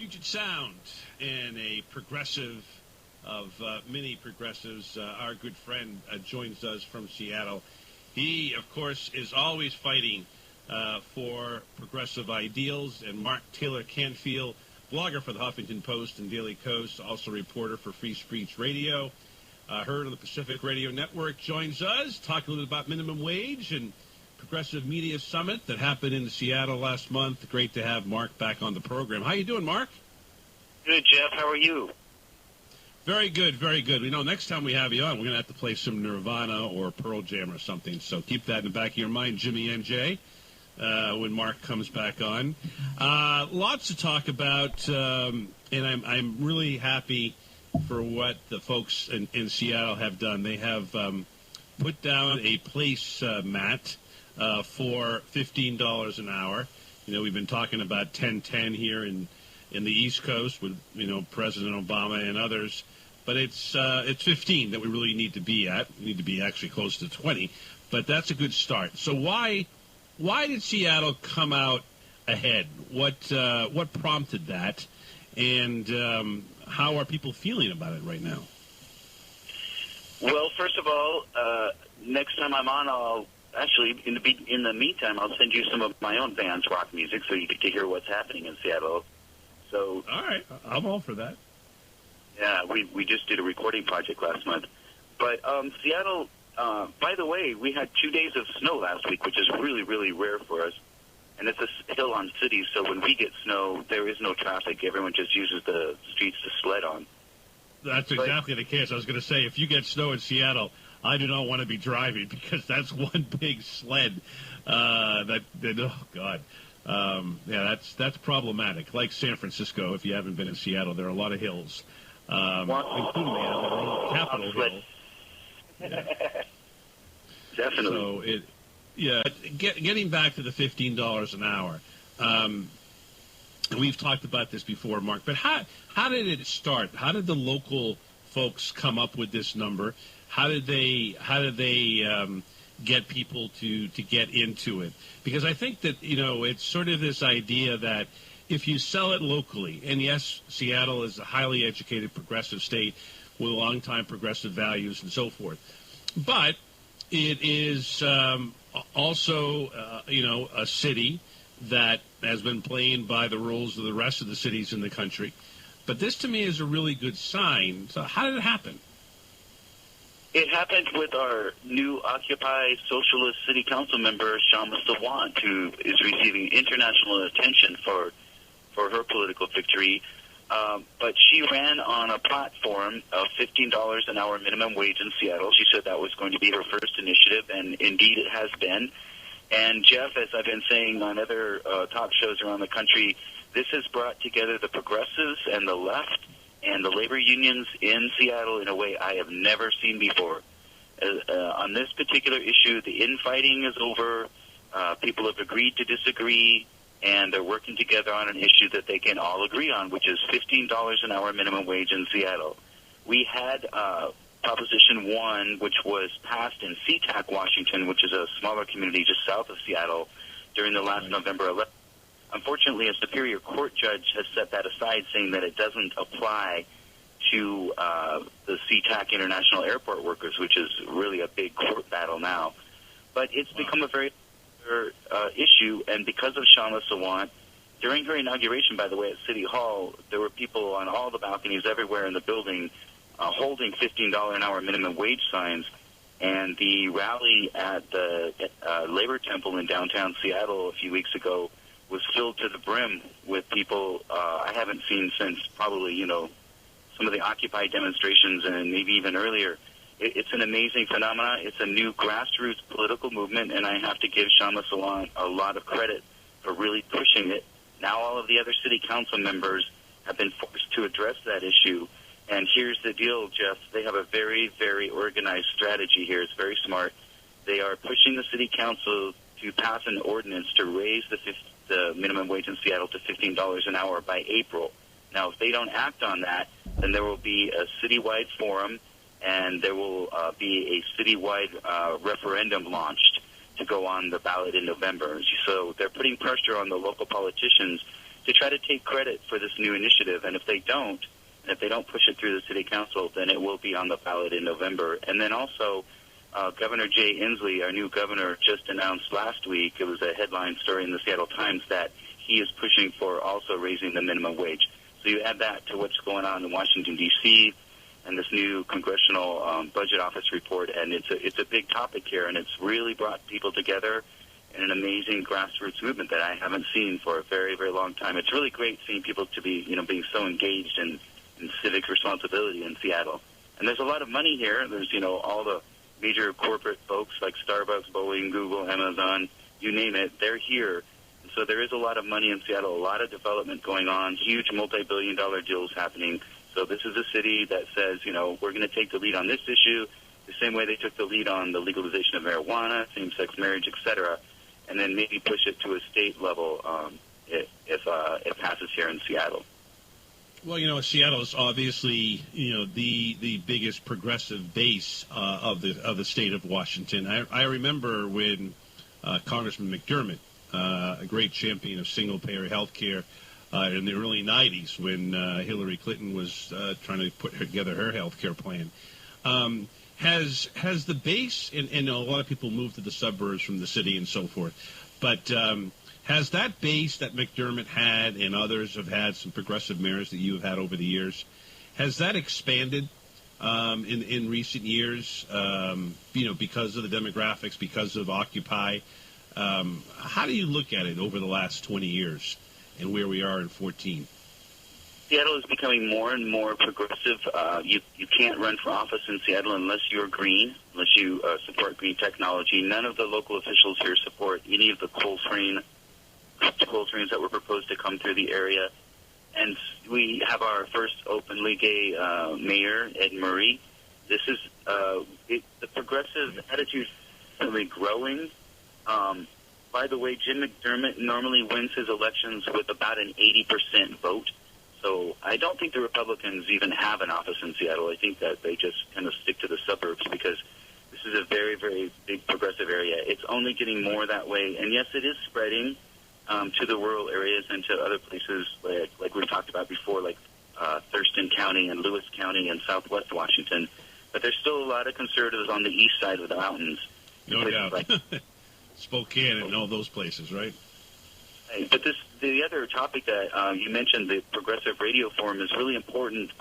Puget Sound and a progressive of many progressives. Our good friend joins us from Seattle. He, of course, is always fighting for progressive ideals. And Mark Taylor-Canfield, blogger for the Huffington Post and Daily Coast, also reporter for Free Speech Radio, heard on the Pacifica Network, joins us, talking a little about minimum wage and Progressive Media Summit that happened in Seattle last month. Great to have Mark back on the program. How you doing, Mark? Good, Jeff. How are you? Very good, very good. Next time we have you on, we're going to have to play some Nirvana or Pearl Jam or something. So keep that in the back of your mind, Jimmy NJ, when Mark comes back on. Lots to talk about, and I'm really happy for what the folks in Seattle have done. They have put down a place mat for $15 an hour. We've been talking about 10-10 here in the East Coast with President Obama and others, but it's 15 that we really need to be at. We need to be actually close to 20, but that's a good start. So why did Seattle come out ahead? What prompted that, and how are people feeling about it right now? Well, first of all, next time I'm on, I'll actually, in the meantime, I'll send you some of my own band's rock music so you get to hear what's happening in Seattle. So, all right, I'm all for that. Yeah, we just did a recording project last month. But Seattle, by the way, we had 2 days of snow last week, which is really, really rare for us. And it's a hill on cities, so when we get snow, there is no traffic. Everyone just uses the streets to sled on. That's exactly the case. I was going to say, if you get snow in Seattle, I do not want to be driving because that's one big sled. Oh, God. That's problematic. Like San Francisco, if you haven't been in Seattle, there are a lot of hills, including their own Capitol Hill. Yeah. Definitely. So getting back to the $15 an hour. We've talked about this before, Mark, but how did it start? How did the local folks come up with this number? How did they get people to get into it? Because I think that, it's sort of this idea that if you sell it locally, and yes, Seattle is a highly educated progressive state with long-time progressive values and so forth, but it is also, a city that has been playing by the rules of the rest of the cities in the country. But this, to me, is a really good sign. So how did it happen? It happened with our new Occupy Socialist City Council member, Shaman Sawant, who is receiving international attention for her political victory. But she ran on a platform of $15 an hour minimum wage in Seattle. She said that was going to be her first initiative, and indeed it has been. And, Jeff, as I've been saying on other talk shows around the country, this has brought together the progressives and the left and the labor unions in Seattle in a way I have never seen before. On this particular issue, the infighting is over. People have agreed to disagree, and they're working together on an issue that they can all agree on, which is $15 an hour minimum wage in Seattle. We had Proposition 1, which was passed in SeaTac, Washington, which is a smaller community just south of Seattle, during the last November election. Unfortunately, a Superior Court judge has set that aside, saying that it doesn't apply to the SeaTac International Airport workers, which is really a big court battle now. But it's become a very issue, and because of Shaman Sawant, during her inauguration, by the way, at City Hall, there were people on all the balconies everywhere in the building holding $15 an hour minimum wage signs, and the rally at the Labor Temple in downtown Seattle a few weeks ago was filled to the brim with people I haven't seen since probably, some of the Occupy demonstrations and maybe even earlier. It's an amazing phenomenon. It's a new grassroots political movement, and I have to give Shaman Sawant a lot of credit for really pushing it. Now all of the other city council members have been forced to address that issue. And here's the deal, Jeff. They have a very, very organized strategy here. It's very smart. They are pushing the city council to pass an ordinance to raise the minimum wage in Seattle to $15 an hour by April. Now, if they don't act on that, then there will be a citywide forum, and there will be a citywide referendum launched to go on the ballot in November. So they're putting pressure on the local politicians to try to take credit for this new initiative. And if they don't push it through the city council, then it will be on the ballot in November. And then also, Governor Jay Inslee, our new governor, just announced last week, it was a headline story in the Seattle Times, that he is pushing for also raising the minimum wage. So you add that to what's going on in Washington, D.C., and this new congressional budget office report, and it's a big topic here, and it's really brought people together in an amazing grassroots movement that I haven't seen for a very, very long time. It's really great seeing people to be, being so engaged in civic responsibility in Seattle. And there's a lot of money here. There's, all the major corporate folks like Starbucks, Boeing, Google, Amazon, you name it, they're here. And so there is a lot of money in Seattle, a lot of development going on, huge multi-billion-dollar deals happening. So this is a city that says, we're going to take the lead on this issue the same way they took the lead on the legalization of marijuana, same-sex marriage, et.cetera., and then maybe push it to a state level if it passes here in Seattle. Well, Seattle is obviously, the biggest progressive base of the state of Washington. I remember when Congressman McDermott, a great champion of single-payer health care in the early 90s when Hillary Clinton was trying to put together her health care plan. Has the base, and a lot of people move to the suburbs from the city and so forth, but has that base that McDermott had and others have had, some progressive mayors that you have had over the years, has that expanded in recent years, because of the demographics, because of Occupy? How do you look at it over the last 20 years and where we are in 14? Seattle is becoming more and more progressive. You can't run for office in Seattle unless you're green, unless you support green technology. None of the local officials here support any of the coal trains that were proposed to come through the area. And we have our first openly gay mayor, Ed Murray. This is the progressive attitude is really growing. By the way, Jim McDermott normally wins his elections with about an 80% vote. So I don't think the Republicans even have an office in Seattle. I think that they just kind of stick to the suburbs because this is a very, very big progressive area. It's only getting more that way. And, yes, it is spreading to the rural areas and to other places like we talked about before, like Thurston County and Lewis County and southwest Washington. But there's still a lot of conservatives on the east side of the mountains. No doubt. Like Spokane and all those places, right? But the other topic that you mentioned, the Progressive Radio Forum, is really important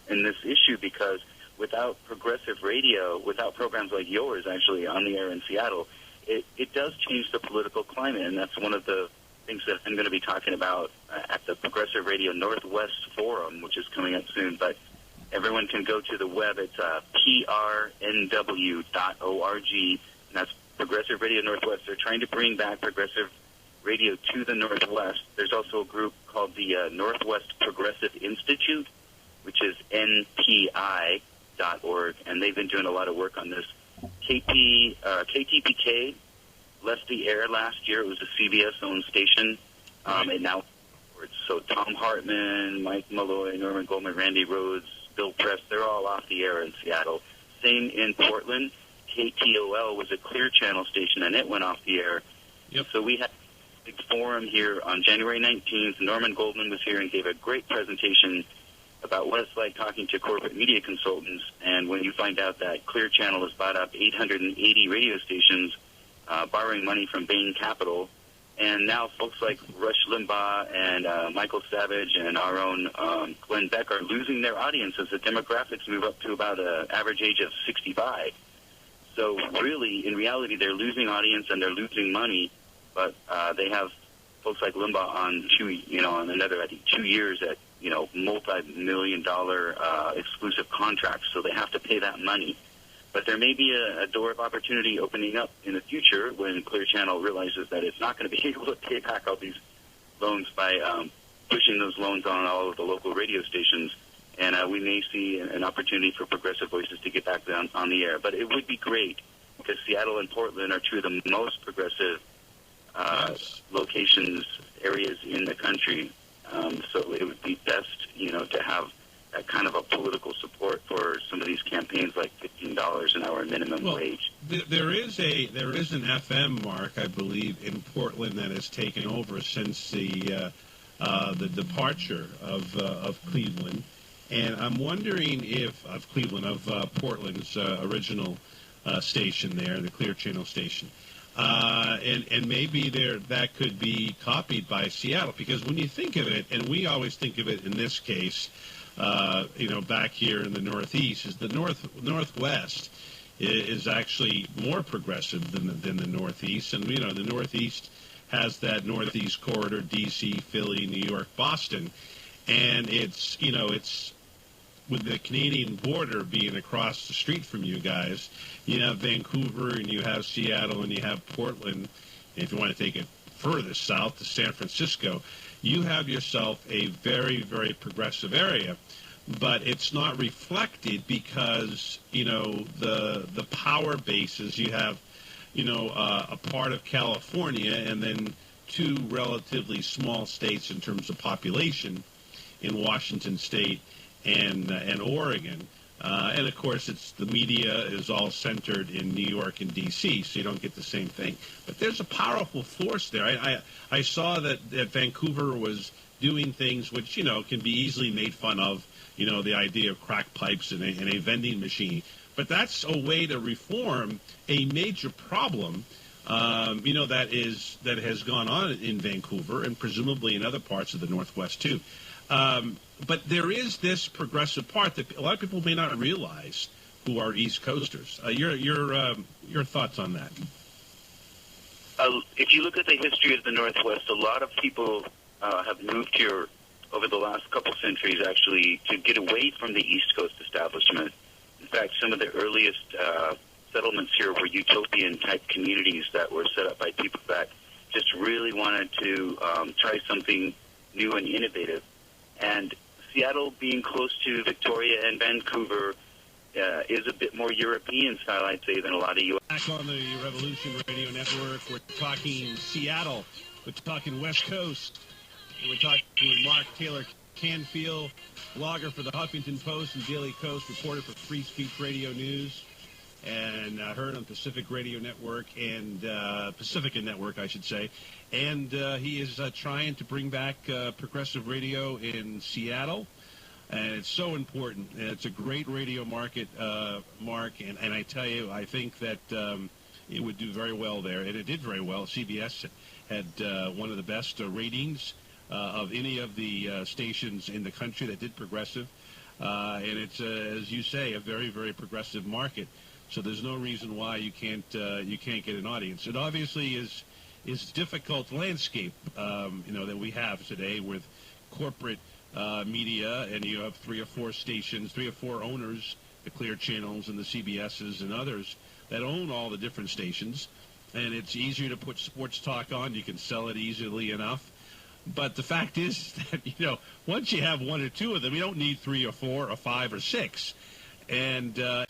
in this issue because without progressive radio, without programs like yours actually on the air in Seattle, it does change the political climate, and that's one of the things that I'm going to be talking about at the Progressive Radio Northwest Forum, which is coming up soon. But everyone can go to the web. It's prnw.org, and that's Progressive Radio Northwest. They're trying to bring back progressive radio to the Northwest. There's also a group called the Northwest Progressive Institute, which is npi.org, and they've been doing a lot of work on this. KTPK left the air last year. It was a CBS-owned station, and now so Thom Hartmann, Mike Malloy, Norman Goldman, Randy Rhodes, Bill Press, they're all off the air in Seattle. Same in Portland. KTOL was a Clear Channel station, and it went off the air. Yep. So we had a big forum here on January 19th. Norman Goldman was here and gave a great presentation about what it's like talking to corporate media consultants. And when you find out that Clear Channel has bought up 880 radio stations, borrowing money from Bain Capital, and now folks like Rush Limbaugh and Michael Savage and our own Glenn Beck are losing their audience as the demographics move up to about an average age of 65. So really, in reality, they're losing audience and they're losing money, but they have folks like Limbaugh on another, I think, 2 years at, multi-million-dollar exclusive contracts, so they have to pay that money. But there may be a door of opportunity opening up in the future when Clear Channel realizes that it's not going to be able to pay back all these loans by pushing those loans on all of the local radio stations. And we may see an opportunity for progressive voices to get back on the air. But it would be great because Seattle and Portland are two of the most progressive locations, areas in the country. So it would be best, to have that kind of a political support for some of these campaigns like $15 an hour minimum wage. There is an FM, Mark, I believe, in Portland that has taken over since the the departure of Cleveland, and I'm wondering if of Portland's original station there, the Clear Channel station, and maybe that could be copied by Seattle, because when you think of it, and we always think of it in this case, back here in the Northeast, is the Northwest is actually more progressive than the Northeast, and the Northeast has that Northeast corridor, D.C., Philly, New York, Boston, and it's with the Canadian border being across the street from you guys, you have Vancouver and you have Seattle and you have Portland. And if you want to take it further south to San Francisco, you have yourself a very, very progressive area. But it's not reflected because, the power bases, you have, a part of California and then two relatively small states in terms of population in Washington State and Oregon. And, of course, the media is all centered in New York and D.C., so you don't get the same thing. But there's a powerful force there. I saw that Vancouver was doing things which, can be easily made fun of, the idea of crack pipes and a vending machine. But that's a way to reform a major problem, that has gone on in Vancouver and presumably in other parts of the Northwest, too. But there is this progressive part that a lot of people may not realize who are East Coasters. Your thoughts on that? If you look at the history of the Northwest, a lot of people have moved here over the last couple centuries, actually, to get away from the East Coast establishment. In fact, some of the earliest settlements here were utopian-type communities that were set up by people that just really wanted to try something new and innovative. And Seattle, being close to Victoria and Vancouver, is a bit more European style, I'd say, than a lot of U.S. Back on the Revolution Radio Network, we're talking Seattle, we're talking West Coast, and we're talking with Mark Taylor-Canfield, blogger for the Huffington Post and Daily Coast, reporter for Free Speech Radio News, and heard on Pacific Radio Network and Pacifica Network, I should say. And he is trying to bring back progressive radio in Seattle. And it's so important. It's a great radio market, Mark. And I tell you, I think that it would do very well there. And it did very well. CBS had one of the best ratings of any of the stations in the country that did progressive. And it's, as you say, a very, very progressive market. So there's no reason why you can't get an audience. It obviously is difficult landscape, that we have today with corporate media, and you have 3 or 4 stations, 3 or 4 owners, the Clear Channels and the CBSs and others that own all the different stations, and it's easier to put sports talk on. You can sell it easily enough. But the fact is that, once you have 1 or 2 of them, you don't need 3 or 4 or 5 or 6. And I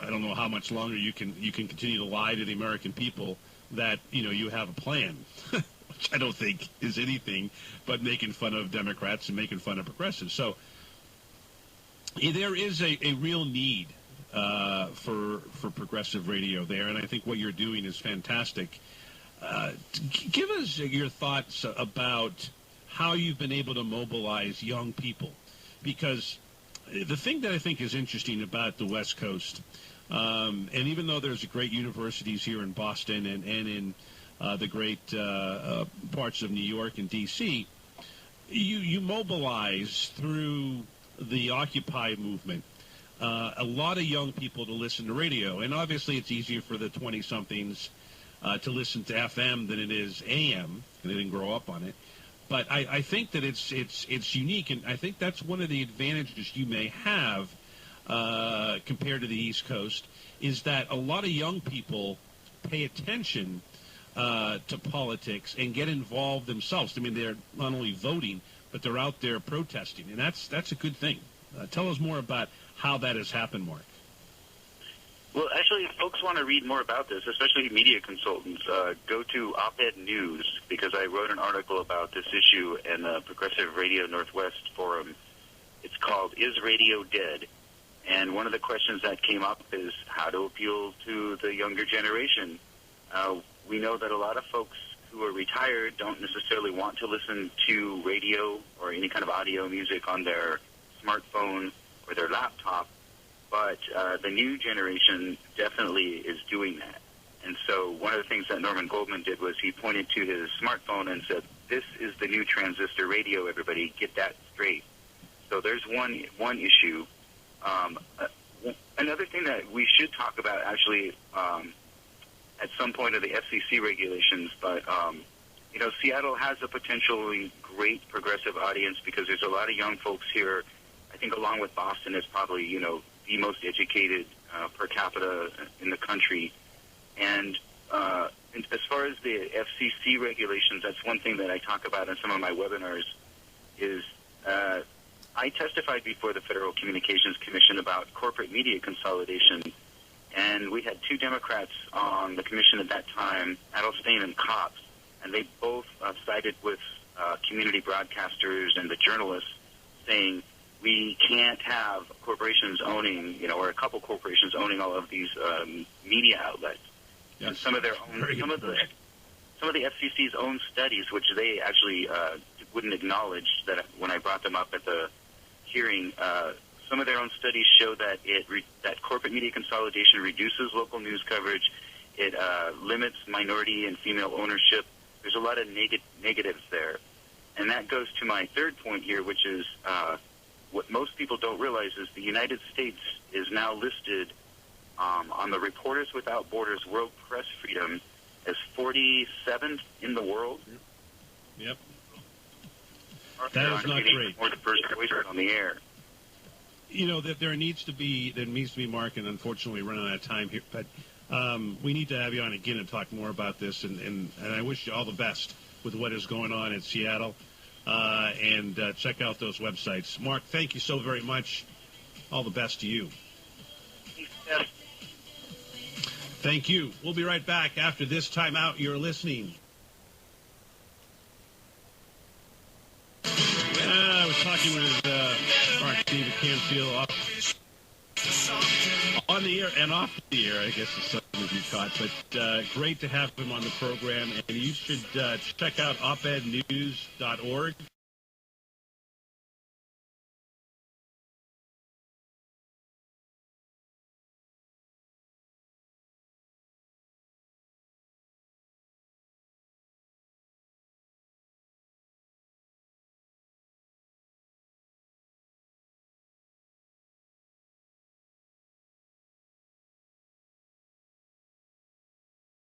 don't know how much longer you can continue to lie to the American people that, you have a plan, which I don't think is anything but making fun of Democrats and making fun of progressives. So there is a real need for progressive radio there, and I think what you're doing is fantastic. Give us your thoughts about how you've been able to mobilize young people, because the thing that I think is interesting about the West Coast, and even though there's great universities here in Boston and in the great parts of New York and D.C., you mobilize through the Occupy movement a lot of young people to listen to radio. And obviously it's easier for the 20-somethings to listen to FM than it is AM, and they didn't grow up on it. But I think that it's unique, and I think that's one of the advantages you may have compared to the East Coast, is that a lot of young people pay attention to politics and get involved themselves. I mean, they're not only voting, but they're out there protesting, and that's a good thing. Tell us more about how that has happened, Mark. Well, actually, if folks want to read more about this, especially media consultants, go to Op-Ed News, because I wrote an article about this issue in the Progressive Radio Northwest forum. It's called Is Radio Dead? And one of the questions that came up is how to appeal to the younger generation. We know that a lot of folks who are retired don't necessarily want to listen to radio or any kind of audio music on their smartphone or their laptop, but the new generation definitely is doing that. And so one of the things that Norman Goldman did was he pointed to his smartphone and said, "This is the new transistor radio, everybody. Get that straight." So there's one issue. Another thing that we should talk about, actually, at some point, are the FCC regulations. But, Seattle has a potentially great progressive audience because there's a lot of young folks here. I think along with Boston is probably, the most educated per capita in the country. And as far as the FCC regulations, that's one thing that I talk about in some of my webinars is I testified before the Federal Communications Commission about corporate media consolidation, and we had two Democrats on the commission at that time, Adelstein and Cox, and they both sided with community broadcasters and the journalists saying we can't have corporations owning, or a couple corporations owning all of these media outlets. Yes. And some of their own, some of the FCC's own studies, which they actually wouldn't acknowledge that when I brought them up at the hearing, some of their own studies show that that corporate media consolidation reduces local news coverage. It limits minority and female ownership. There's a lot of negatives there. And that goes to my third point here, which is what most people don't realize is the United States is now listed on the Reporters Without Borders World Press Freedom as 47th in the world. Yep. That is not great. More the first voice on the air. That there needs to be Mark, and unfortunately we're running out of time here, but we need to have you on again and talk more about this, and I wish you all the best with what is going on in Seattle, and check out those websites. Mark, thank you so very much. All the best to you. Yes. Thank you. We'll be right back after this timeout. You're listening. I was talking with Mark Taylor-Canfield on the air and off the air, I guess, as some of you caught. But great to have him on the program. And you should check out opednews.org.